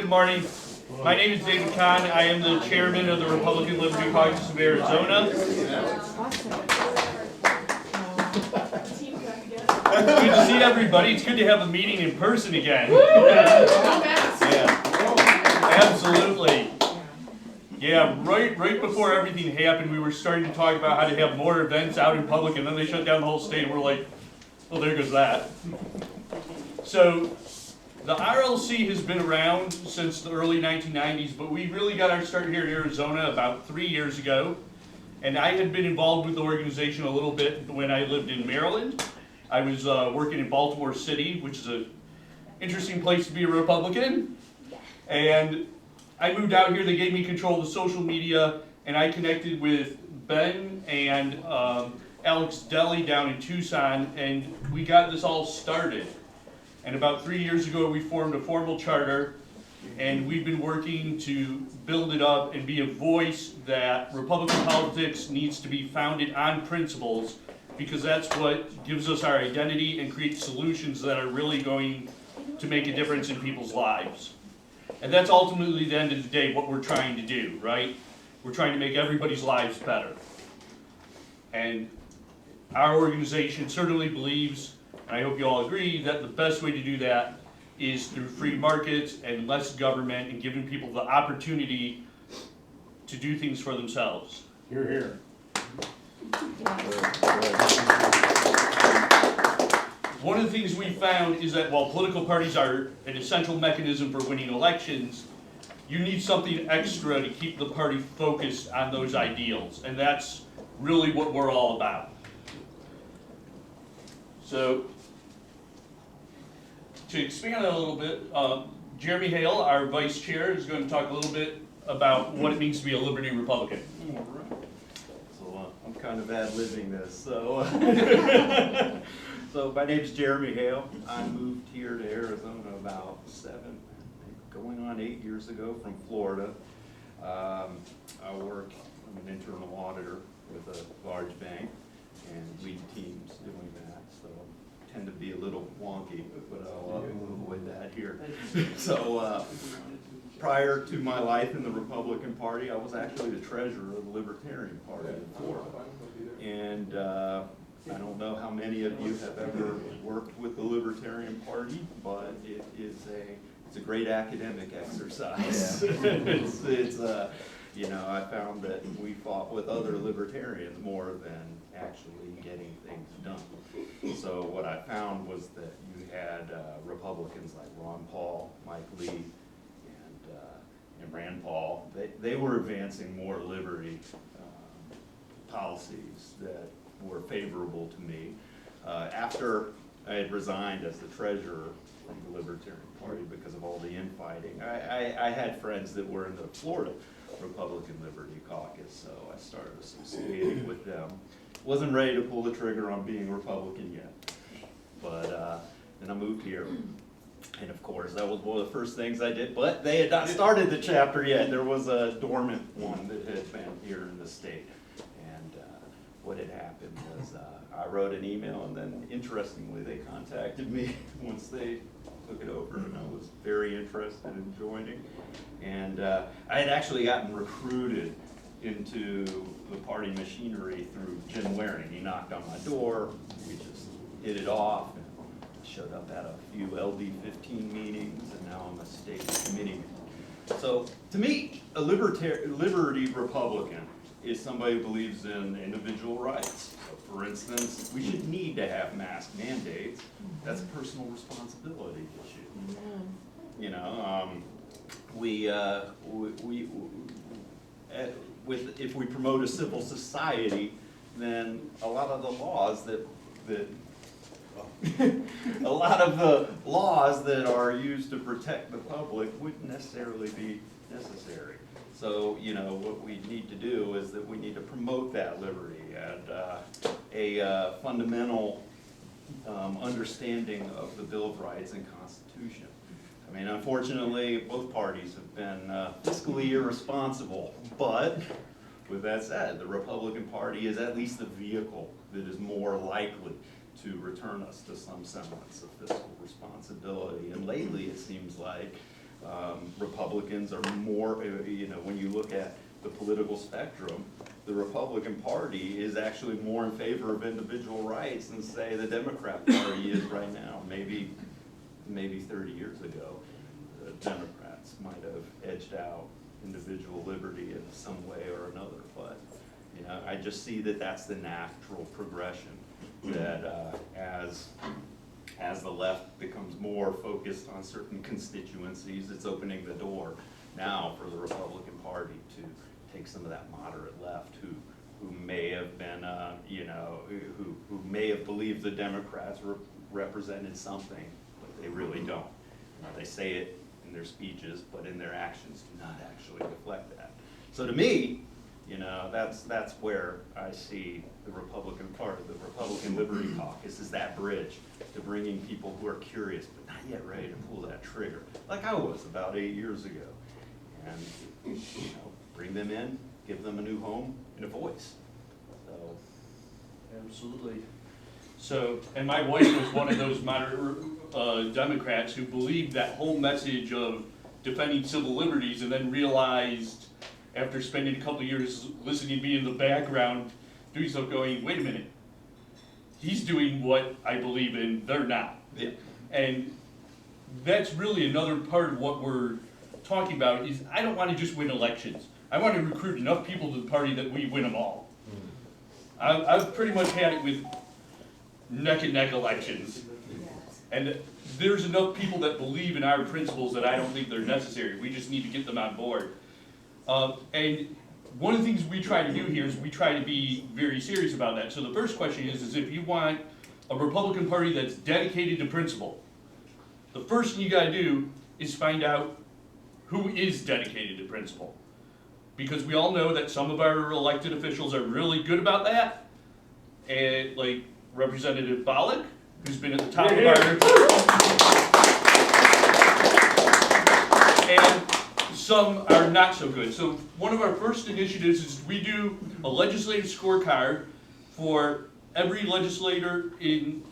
Good morning. My name is David Kahn. I am the chairman of the Republican Liberty Caucus of Arizona. It's good to see everybody. It's good to have a meeting in person again. Yeah, absolutely. Yeah, right before everything happened, we were starting to talk about how to have more events out in public, and then they shut down the whole state, and we're like, well, there goes that. So, the RLC has been around since the early 1990s, but we really got our start here in Arizona about 3 years ago. And I had been involved with the organization a little bit when I lived in Maryland. I was working in Baltimore City, which is an interesting place to be a Republican. And I moved out here, they gave me control of the social media, and I connected with Ben and Alex Deli down in Tucson, and we got this all started. And about 3 years ago, we formed a formal charter, and we've been working to build it up and be a voice that Republican politics needs to be founded on principles, because that's what gives us our identity and creates solutions that are really going to make a difference in people's lives. And that's ultimately, at the end of the day, what we're trying to do, right? We're trying to make everybody's lives better. And our organization certainly believes, and I hope you all agree, that the best way to do that is through free markets and less government and giving people the opportunity to do things for themselves. Hear, hear. One of the things we found is that while political parties are an essential mechanism for winning elections, you need something extra to keep the party focused on those ideals, and that's really what we're all about. So, to expand on it a little bit, Jeremy Hale, our vice chair, is going to talk a little bit about what it means to be a Liberty Republican. All right. So I'm kind of ad-libbing this. So, so my name's Jeremy Hale. I moved here to Arizona about 7, going on 8 years ago from Florida. I work, I'm an internal auditor with a large bank and lead teams doing that. So tend to be a little wonky, but I'll avoid that here. So prior to my life in the Republican Party, I was actually the treasurer of the Libertarian Party in Florida. And I don't know how many of you have ever worked with the Libertarian Party, but it's a great academic exercise. It's you know, I found that we fought with other libertarians more than actually getting things done. So what I found was that you had Republicans like Ron Paul, Mike Lee, and Rand Paul. They were advancing more liberty policies that were favorable to me. After I had resigned as the treasurer from the Libertarian Party because of all the infighting, I had friends that were in the Florida Republican Liberty Caucus, so I started associating with them. Wasn't ready to pull the trigger on being Republican yet, but then I moved here, and of course that was one of the first things I did, but they had not started the chapter yet. There was a dormant one that had been here in the state, and what had happened was I wrote an email, and then interestingly they contacted me once they took it over, and I was very interested in joining. And I had actually gotten recruited into the party machinery through Jim Waring. He knocked on my door, we just hit it off, and showed up at a few LD15 meetings, and now I'm a state committee. So to me, a Liberty Republican is somebody who believes in individual rights. So for instance, we should need to have mask mandates. That's a personal responsibility issue. You know, if we promote a civil society, then a lot of the laws that are used to protect the public wouldn't necessarily be necessary. So, you know, what we need to do is that we need to promote that liberty and a fundamental understanding of the Bill of Rights and Constitution. I mean, unfortunately, both parties have been fiscally irresponsible, but with that said, the Republican Party is at least the vehicle that is more likely to return us to some semblance of fiscal responsibility. And lately, it seems like Republicans are more, when you look at the political spectrum, the Republican Party is actually more in favor of individual rights than, say, the Democrat Party is right now. Maybe 30 years ago, the Democrats might have edged out individual liberty in some way or another. But I just see that that's the natural progression. That as the left becomes more focused on certain constituencies, it's opening the door now for the Republican Party to take some of that moderate left who may have been, who may have believed the Democrats represented something, but they really don't. They say it in their speeches, but in their actions do not actually reflect that. So to me, that's where I see the Republican Party, the Republican Liberty Caucus, is that bridge to bringing people who are curious but not yet ready to pull that trigger, like I was about 8 years ago, and bring them in, give them a new home and a voice. So, absolutely. So, and my wife was one of those moderate Democrats who believed that whole message of defending civil liberties, and then realized after spending a couple of years listening to me in the background doing stuff, going, wait a minute, he's doing what I believe in, they're not. yeah. And that's really another part of what we're talking about, is I don't want to just win elections. I want to recruit enough people to the party that we win them all. I've pretty much had it with neck and neck elections. And there's enough people that believe in our principles that I don't think they're necessary. We just need to get them on board. And one of the things we try to do here is we try to be very serious about that. So the first question is if you want a Republican Party that's dedicated to principle, the first thing you gotta do is find out who is dedicated to principle. Because we all know that some of our elected officials are really good about that. And like Representative Bollock, who's been at the top of our, and some are not so good. So one of our first initiatives is we do a legislative scorecard for every legislator in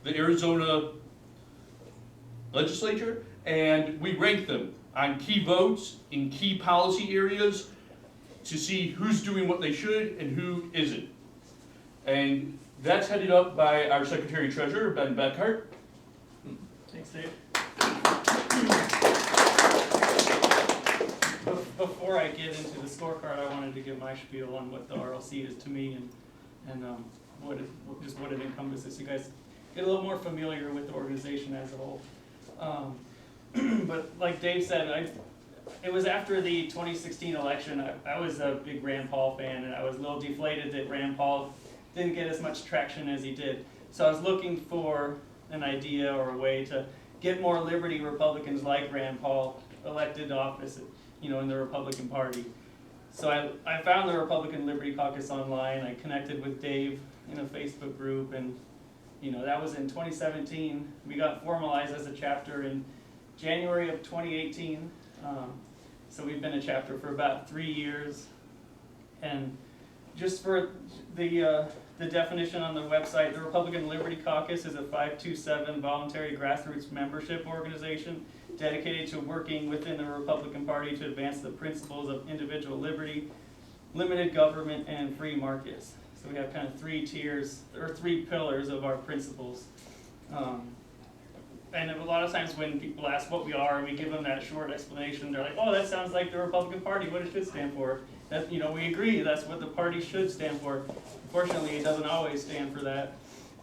the Arizona legislature, and we rank them on key votes in key policy areas to see who's doing what they should and who isn't. And that's headed up by our Secretary Treasurer, Ben Beckhart. Thanks, Dave. Before I get into the scorecard, I wanted to give my spiel on what the RLC is to me and what it encompasses, so you guys get a little more familiar with the organization as a whole. But like Dave said, it was after the 2016 election. I was a big Rand Paul fan, and I was a little deflated that Rand Paul didn't get as much traction as he did. So I was looking for an idea or a way to get more liberty Republicans like Rand Paul elected to office, in the Republican Party. So I found the Republican Liberty Caucus online. I connected with Dave in a Facebook group, and that was in 2017. We got formalized as a chapter in January of 2018. So we've been a chapter for about 3 years. And just for the definition on the website, the Republican Liberty Caucus is a 527 voluntary grassroots membership organization dedicated to working within the Republican Party to advance the principles of individual liberty, limited government, and free markets. So we have kind of 3 tiers, or 3 pillars of our principles. And a lot of times when people ask what we are and we give them that short explanation, they're like, oh, that sounds like the Republican Party, what it should stand for. That, we agree, that's what the party should stand for. Unfortunately, it doesn't always stand for that.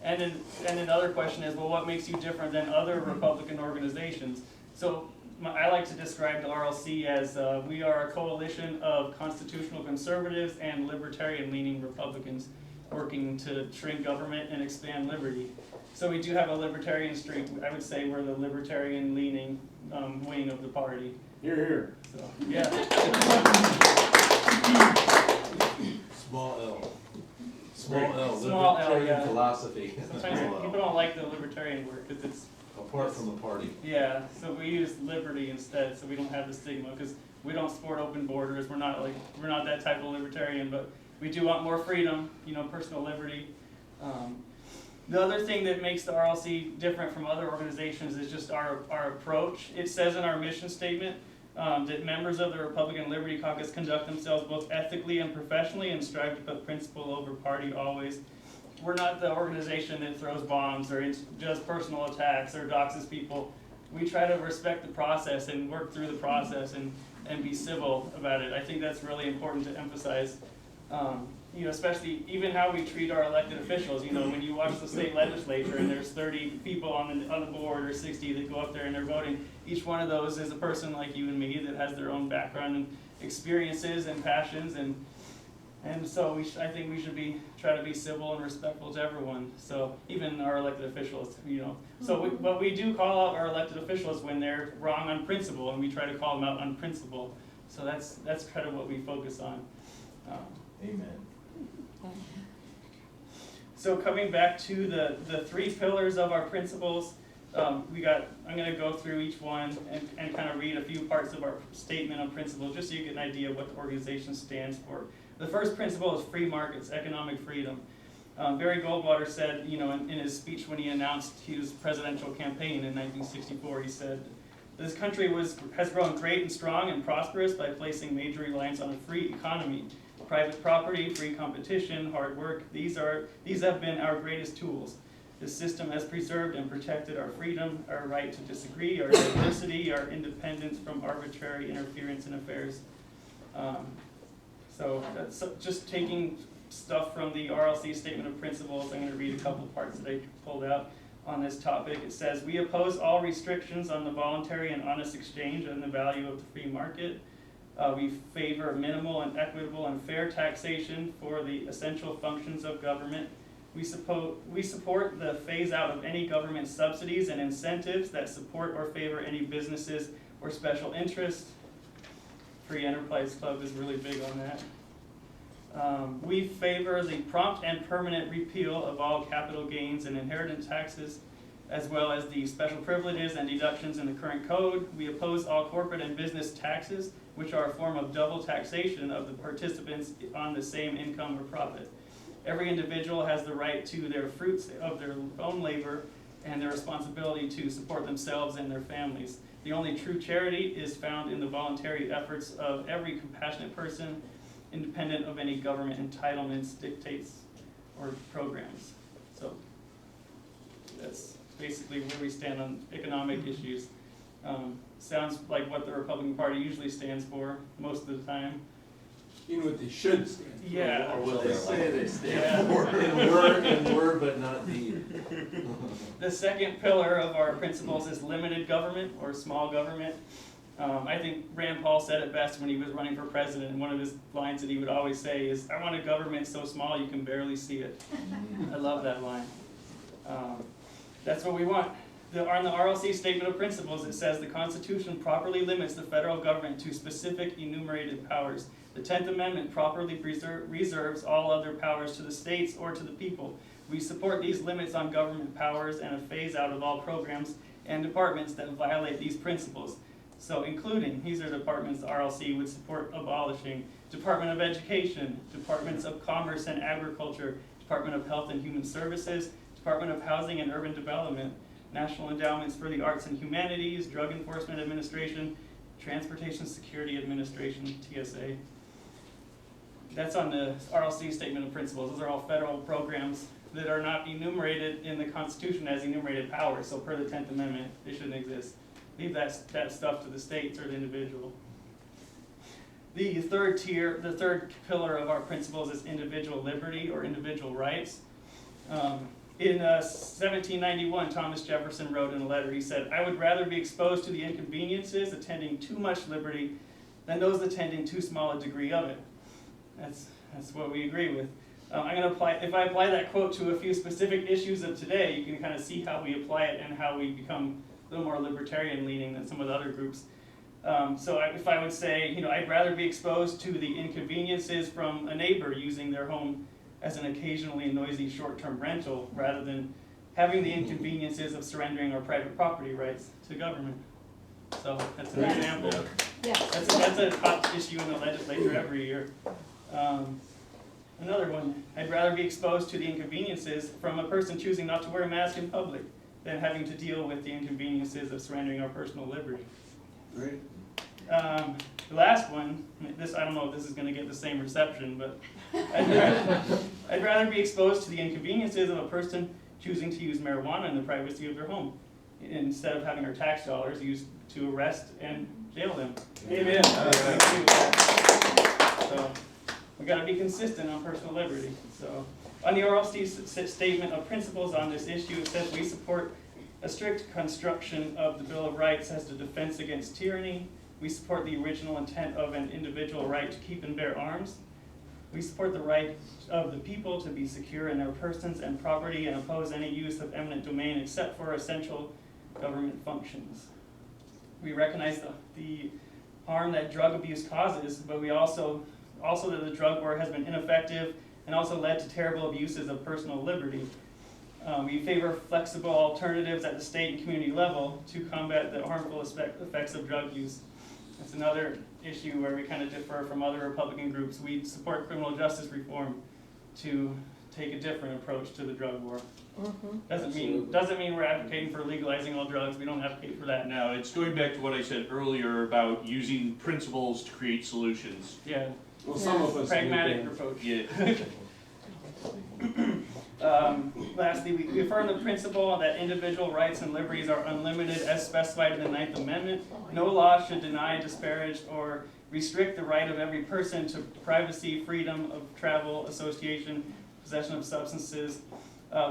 And then another question is, well, what makes you different than other Republican organizations? So I like to describe the RLC as we are a coalition of constitutional conservatives and libertarian-leaning Republicans working to shrink government and expand liberty. So we do have a libertarian streak. I would say we're the libertarian-leaning wing of the party. Here, here. So, yeah. Small L. Small L. Small L, Libertarian yeah. philosophy. Sometimes people don't like the libertarian word because it's Apart from the party. yeah. So we use liberty instead, so we don't have the stigma because we don't support open borders. We're not that type of libertarian, but we do want more freedom. Personal liberty. The other thing that makes the RLC different from other organizations is just our approach. It says in our mission statement that members of the Republican Liberty Caucus conduct themselves both ethically and professionally and strive to put principle over party always. We're not the organization that throws bombs or does personal attacks or doxes people. We try to respect the process and work through the process and be civil about it. I think that's really important to emphasize. Especially even how we treat our elected officials. When you watch the state legislature and there's 30 people on the board or 60 that go up there and they're voting, each one of those is a person like you and me that has their own background and experiences and passions, and so I think we should try to be civil and respectful to everyone. So even our elected officials, but we do call out our elected officials when they're wrong on principle, and we try to call them out on principle. So that's kind of what we focus on. Amen. So coming back to the 3 pillars of our principles, I'm going to go through each one and kind of read a few parts of our statement of principles just so you get an idea of what the organization stands for. The first principle is free markets, economic freedom. Barry Goldwater said, in his speech when he announced his presidential campaign in 1964, he said, "This country has grown great and strong and prosperous by placing major reliance on a free economy. Private property, free competition, hard work, these have been our greatest tools. This system has preserved and protected our freedom, our right to disagree, our diversity, our independence from arbitrary interference in affairs." So that's just taking stuff from the RLC Statement of Principles. I'm going to read a couple parts that I pulled out on this topic. It says, "We oppose all restrictions on the voluntary and honest exchange and the value of the free market. We favor minimal and equitable and fair taxation for the essential functions of government. We support the phase out of any government subsidies and incentives that support or favor any businesses or special interests." Free Enterprise Club is really big on that. We favor the prompt and permanent repeal of all capital gains and inheritance taxes, as well as the special privileges and deductions in the current code. We oppose all corporate and business taxes, which are a form of double taxation of the participants on the same income or profit. Every individual has the right to their fruits of their own labor and their responsibility to support themselves and their families. The only true charity is found in the voluntary efforts of every compassionate person, independent of any government entitlements, dictates, or programs. So that's basically where we stand on economic issues. Sounds like what the Republican Party usually stands for most of the time. You know what they should stand for. Yeah. Or what they say they stand Yeah. for. In word but not deed. The second pillar of our principles is limited government or small government. I think Rand Paul said it best when he was running for president, and one of his lines that he would always say is, "I want a government so small you can barely see it." I love that line. That's what we want. On the RLC Statement of Principles, it says the Constitution properly limits the federal government to specific enumerated powers. The 10th Amendment properly reserves all other powers to the states or to the people. We support these limits on government powers and a phase out of all programs and departments that violate these principles. So including, these are departments the RLC would support abolishing: Department of Education, Departments of Commerce and Agriculture, Department of Health and Human Services, Department of Housing and Urban Development, National Endowments for the Arts and Humanities, Drug Enforcement Administration, Transportation Security Administration, TSA. That's on the RLC Statement of Principles. Those are all federal programs that are not enumerated in the Constitution as enumerated powers. So per the 10th Amendment, they shouldn't exist. Leave that stuff to the states or the individual. The third pillar of our principles is individual liberty or individual rights. In 1791, Thomas Jefferson wrote in a letter, he said, "I would rather be exposed to the inconveniences attending too much liberty than those attending too small a degree of it." That's what we agree with. If I apply that quote to a few specific issues of today, you can kind of see how we apply it and how we become a little more libertarian leaning than some of the other groups. If I would say, I'd rather be exposed to the inconveniences from a neighbor using their home as an occasionally noisy short-term rental rather than having the inconveniences of surrendering our private property rights to government. So that's an example. Yes. That's a hot issue in the legislature every year. Another one, I'd rather be exposed to the inconveniences from a person choosing not to wear a mask in public than having to deal with the inconveniences of surrendering our personal liberty. Right. The last one, this, I don't know if this is going to get the same reception, but I'd rather be exposed to the inconveniences of a person choosing to use marijuana in the privacy of their home instead of having our tax dollars used to arrest and jail them. Amen. So we got to be consistent on personal liberty. So on the RLC Statement of Principles on this issue, it says we support a strict construction of the Bill of Rights as the defense against tyranny. We support the original intent of an individual right to keep and bear arms. We support the right of the people to be secure in their persons and property and oppose any use of eminent domain except for essential government functions. We recognize the harm that drug abuse causes, but we also that the drug war has been ineffective and also led to terrible abuses of personal liberty. We favor flexible alternatives at the state and community level to combat the harmful effects of drug use. That's another issue where we kind of differ from other Republican groups. We support criminal justice reform to take a different approach to the drug war. Doesn't mean we're advocating for legalizing all drugs. We don't advocate for that. No, it's going back to what I said earlier about using principles to create solutions. Yeah, Well, some of us. pragmatic approach. Yeah. Lastly, we affirm the principle that individual rights and liberties are unlimited as specified in the 9th Amendment. No law should deny, disparage, or restrict the right of every person to privacy, freedom of travel, association, possession of substances.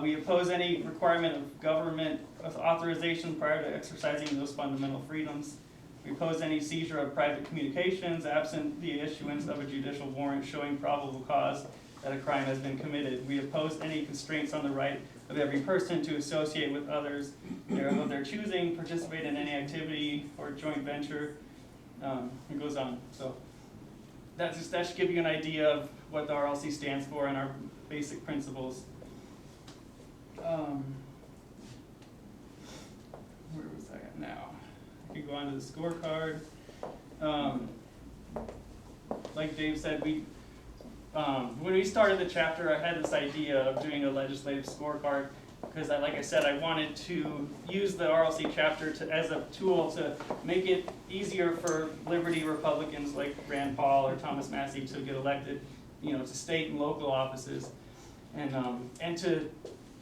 We oppose any requirement of government authorization prior to exercising those fundamental freedoms. We oppose any seizure of private communications absent the issuance of a judicial warrant showing probable cause that a crime has been committed. We oppose any constraints on the right of every person to associate with others of their choosing, participate in any activity or joint venture. It goes on. So that should give you an idea of what the RLC stands for and our basic principles. Where was I at now? I can go on to the scorecard. Like Dave said, when we started the chapter, I had this idea of doing a legislative scorecard because, like I said, I wanted to use the RLC chapter as a tool to make it easier for Liberty Republicans like Rand Paul or Thomas Massey to get elected, to state and local offices, and to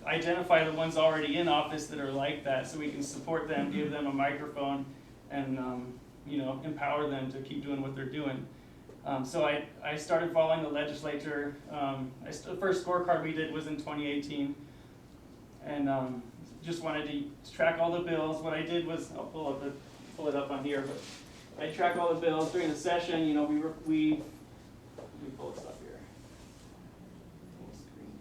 identify the ones already in office that are like that, so we can support them, give them a microphone, and empower them to keep doing what they're doing. So I started following the legislature. The first scorecard we did was in 2018, and just wanted to track all the bills. What I did was, I'll pull it up on here, but I track all the bills during the session. Let me pull this up here. Full screen.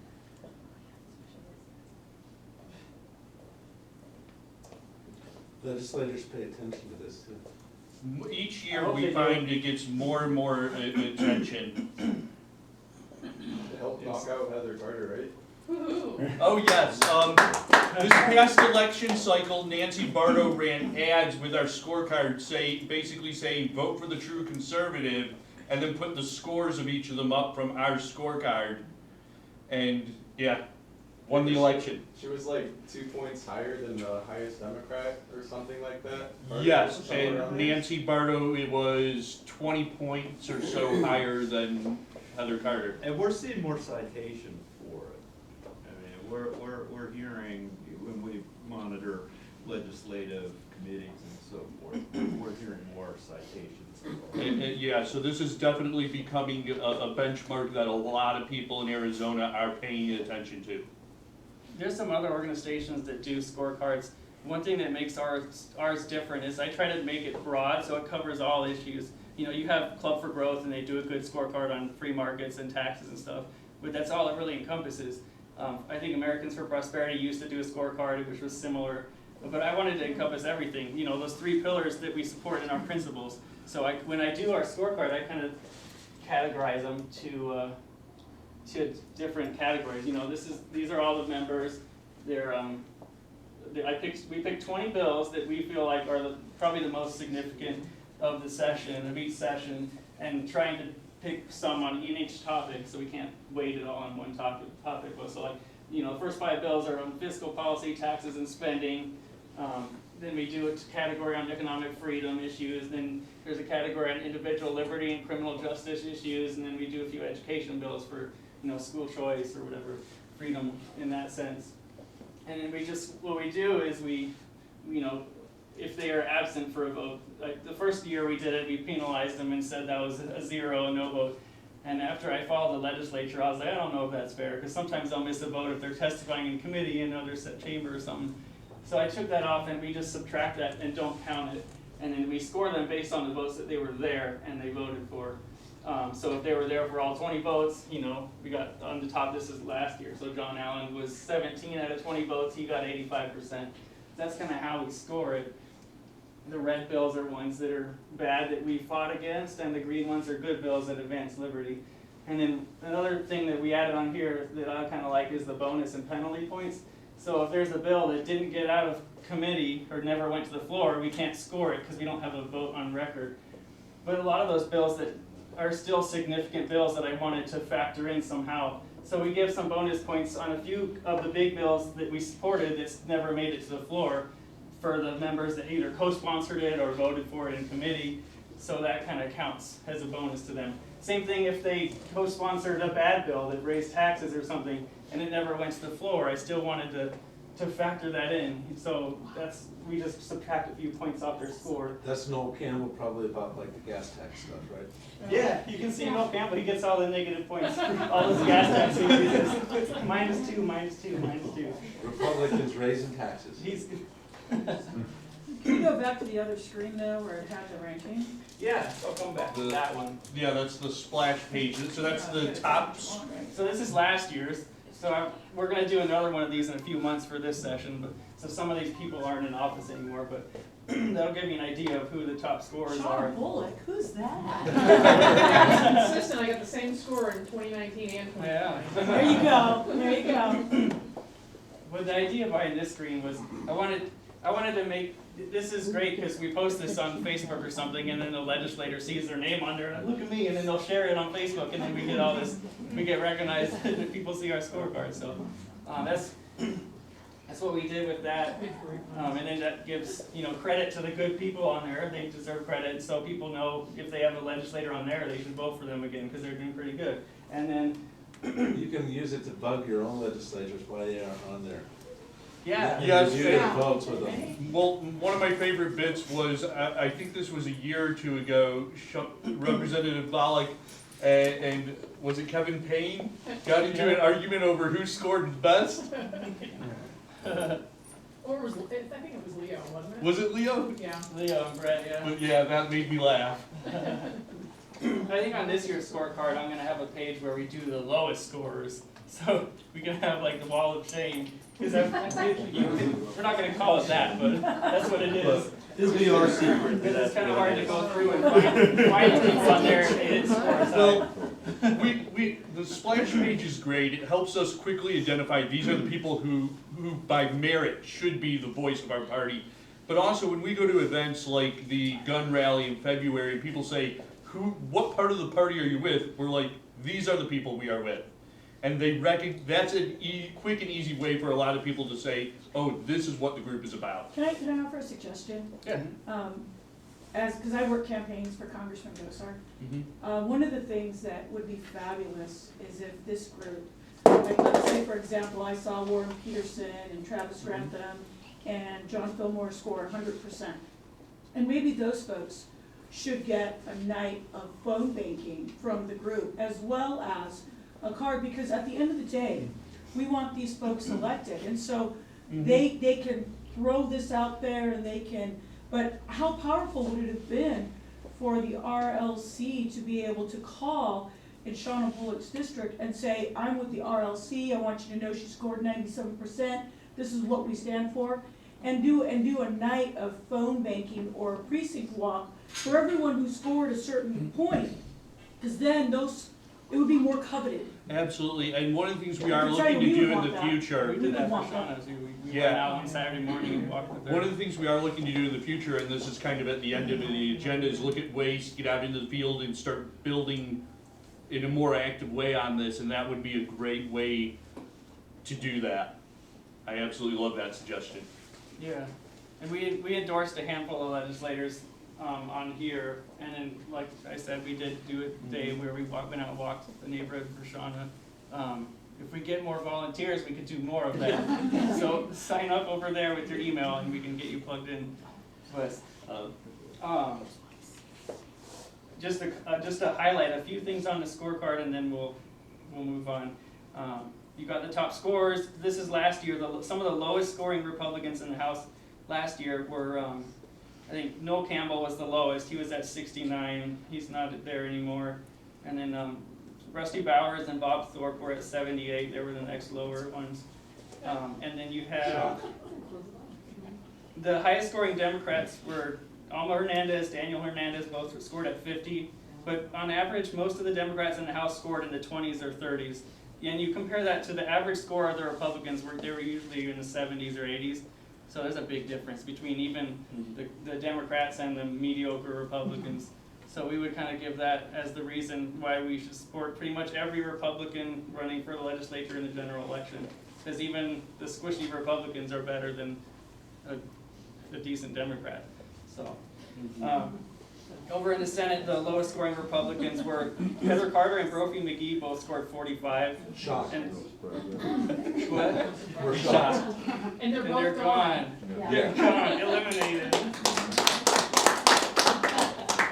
Legislators pay attention to this too. Each year we find it gets more and more attention. To help knock out Heather Carter, right? Oh, yes. This past election cycle, Nancy Bardo ran ads with our scorecard basically saying, vote for the true conservative, and then put the scores of each of them up from our scorecard. And, yeah, won the election. She was like 2 points higher than the highest Democrat or something like that. Yes, Somewhere and around there. Nancy Bardo, it was 20 points or so higher than Heather Carter. And we're seeing more citation for it. I mean, we're hearing, when we monitor legislative committees and so forth, we're hearing more citations. And, yeah, so this is definitely becoming a benchmark that a lot of people in Arizona are paying attention to. There's some other organizations that do scorecards. One thing that makes ours different is I try to make it broad so it covers all issues. You have Club for Growth and they do a good scorecard on free markets and taxes and stuff, but that's all it really encompasses. I think Americans for Prosperity used to do a scorecard which was similar, but I wanted to encompass everything, those 3 pillars that we support in our principles. So when I do our scorecard, I kind of categorize them to different categories. These are all the members. We picked 20 bills that we feel like are probably the most significant of the session, of each session, and trying to pick some on each topic, so we can't weight it all on one topic. So like, the first 5 bills are on fiscal policy, taxes and spending. Then we do a category on economic freedom issues. Then there's a category on individual liberty and criminal justice issues. And then we do a few education bills for, school choice or whatever, freedom in that sense. And then what we do is we, if they are absent for a vote, like the first year we did it, we penalized them and said that was a 0, a no vote. And after I followed the legislature, I was like, I don't know if that's fair, because sometimes they'll miss a vote if they're testifying in committee in another chamber or something. So I took that off and we just subtract that and don't count it. And then we score them based on the votes that they were there and they voted for. So if they were there for all 20 votes, we got on the top, this is last year. So John Allen was 17 out of 20 votes, he got 85%. That's kind of how we score it. The red bills are ones that are bad that we fought against, and the green ones are good bills that advance liberty. And then another thing that we added on here that I kind of like is the bonus and penalty points. So if there's a bill that didn't get out of committee or never went to the floor, we can't score it because we don't have a vote on record. But a lot of those bills that are still significant bills that I wanted to factor in somehow. So we give some bonus points on a few of the big bills that we supported that's never made it to the floor for the members that either co-sponsored it or voted for it in committee. So that kind of counts as a bonus to them. Same thing if they co-sponsored a bad bill that raised taxes or something and it never went to the floor, I still wanted to factor that in. So we just subtract a few points off their score. That's Noel Campbell probably about like the gas tax stuff, right? Yeah, you can see Noel Campbell, he gets all the negative points, all those gas tax increases. -2, -2, -2. Republicans raising taxes. Can you go back to the other screen though, where it had the ranking? Yeah, I'll come back to that one. Yeah, that's the splash page, so that's the top. So this is last year's. So we're going to do another one of these in a few months for this session. But so some of these people aren't in office anymore, but that'll give you an idea of who the top scorers are. Sean Bullock, who's that? Consistent, I got the same score in 2019 and 2020. Yeah. There you go, there you go. But the idea behind this screen was I wanted to make, this is great because we post this on Facebook or something and then the legislator sees their name on there and look at me, and then they'll share it on Facebook and then we get all this, we get recognized and people see our scorecard. So that's what we did with that. And then that gives, credit to the good people on there. They deserve credit, so people know if they have a legislator on there, they should vote for them again because they're doing pretty good. And then You can use it to bug your own legislators while they are on there. yeah. And Yes, review yeah. the votes with them. Well, one of my favorite bits was, I think this was a year or two ago, Representative Volek and was it Kevin Payne? Got into an argument over who scored best. Or was, I think it was Leo, wasn't it? Was it Leo? Yeah. Leo and Brett, yeah. But yeah, that made me laugh. I think on this year's scorecard, I'm gonna have a page where we do the lowest scorers. So we can have like the wall of shame, because we're not gonna call it that, but that's what it is. This will be our secret. Because it's kind of hard to go through and find people on there and they didn't score as high. Well, the splash page is great. It helps us quickly identify these are the people who by merit should be the voice of our party. But also when we go to events like the gun rally in February and people say, what part of the party are you with? We're like, these are the people we are with. And they that's a quick and easy way for a lot of people to say, oh, this is what the group is about. Can I offer a suggestion? Yeah. Because I work campaigns for Congressman Gosar. One of the things that would be fabulous is if this group, like let's say for example, I saw Warren Peterson and Travis Grantham and John Fillmore score 100%. And maybe those folks should get a night of phone banking from the group as well as a card, because at the end of the day, we want these folks elected. And so they can throw this out there and they can, but how powerful would it have been for the RLC to be able to call in Shauna Bullock's district and say, I'm with the RLC, I want you to know she scored 97%, this is what we stand for, and do a night of phone banking or a precinct walk for everyone who scored a certain point, because then it would be more coveted. Absolutely, and one of the things we are I'm sorry, looking to we do would in want the that. future. We did that for want that. Shauna, we Yeah. went out on Saturday morning and walked with her. One of the things we are looking to do in the future, and this is kind of at the end of the agenda, is look at ways to get out into the field and start building in a more active way on this, and that would be a great way to do that. I absolutely love that suggestion. Yeah, and we endorsed a handful of legislators on here, and then, like I said, we did do a day where we went out and walked the neighborhood for Shauna. If we get more volunteers, we could do more of that. So sign up over there with your email, and we can get you plugged in. But just to highlight a few things on the scorecard, and then we'll move on. You got the top scores. This is last year. Some of the lowest scoring Republicans in the House last year were, I think Noel Campbell was the lowest. He was at 69. He's not there anymore. And then Rusty Bowers and Bob Thorpe were at 78. They were the next lower ones. And then you have the highest scoring Democrats were Alma Hernandez, Daniel Hernandez, both scored at 50. But on average, most of the Democrats in the House scored in the 20s or 30s. And you compare that to the average score of the Republicans, where they were usually in the 70s or 80s. So there's a big difference between even the Democrats and the mediocre Republicans. So we would kind of give that as the reason why we should support pretty much every Republican running for the legislature in the general election. Because even the squishy Republicans are better than a decent Democrat. So. Over in the Senate, the lowest scoring Republicans were Heather Carter and Brophy McGee, both scored 45. Shocked. And, what? We're shocked. And they're And both they're gone. They're gone, eliminated.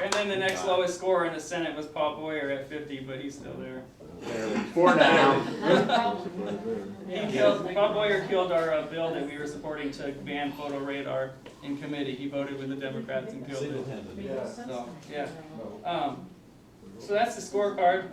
And then the next lowest scorer in the Senate was Paul Boyer at 50, but he's still there. For now. Paul Boyer killed our bill that we were supporting to ban photo radar in committee. He voted with the Democrats and killed it. Single-handed. So, yeah. So that's the scorecard.